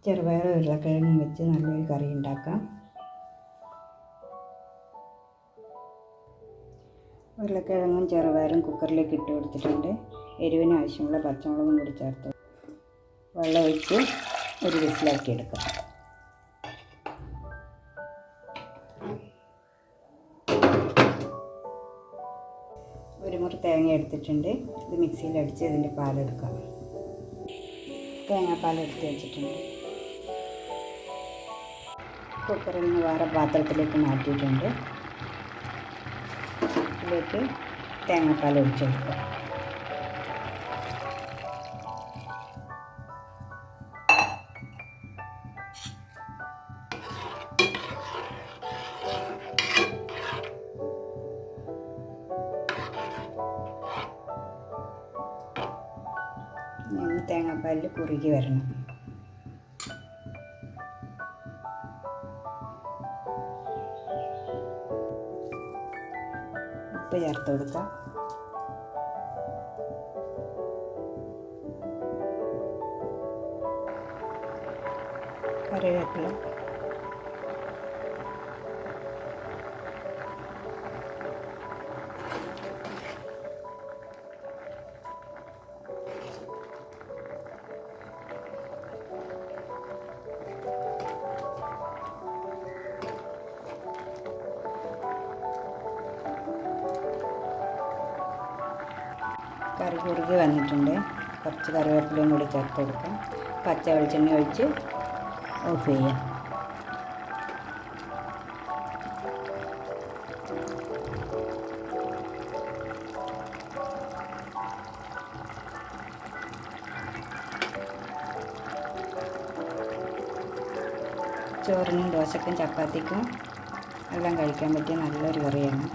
ചെറുപയർ ഉരുളക്കിഴങ്ങും വെച്ച് നല്ലൊരു കറി ഉണ്ടാക്കാം. ഉരുളക്കിഴങ്ങും ചെറുപയറും കുക്കറിലേക്ക് ഇട്ട് കൊടുത്തിട്ടുണ്ട്. എരിവിന് ആവശ്യമുള്ള പച്ചമുളകും കൂടി ചേർത്ത് വെള്ളം ഒഴിച്ച് ഒരു വിസിലാക്കി എടുക്കാം. ഒരു മുറി തേങ്ങ എടുത്തിട്ടുണ്ട്. ഇത് മിക്സിയിൽ അടിച്ച് ഇതിൻ്റെ പാലെടുക്കാം. തേങ്ങാപ്പാൽ എടുത്ത് വെച്ചിട്ടുണ്ട്. കുക്കറിൽ നിന്ന് വേറെ പാത്രത്തിലേക്ക് മാറ്റിയിട്ടുണ്ട്. ഇതിലേക്ക് തേങ്ങാപ്പാൽ ഒഴിച്ചെടുക്കുക. തേങ്ങാപ്പാലിൽ കുറുകി വരണം. ഉപ്പ് ചേർത്ത് കൊടുക്കാം. കറിവേപ്പില, കറി കുറുകി വന്നിട്ടുണ്ട്. കുറച്ച് കറിവേപ്പിലയും കൂടി ചേർത്ത് കൊടുക്കാം. പച്ച വെളിച്ചെണ്ണ ഒഴിച്ച് ഓഫ് ചെയ്യാം. ചോറിനും ദോശയ്ക്കും ചപ്പാത്തിക്കും എല്ലാം കഴിക്കാൻ പറ്റിയ നല്ലൊരു കറിയാണ്.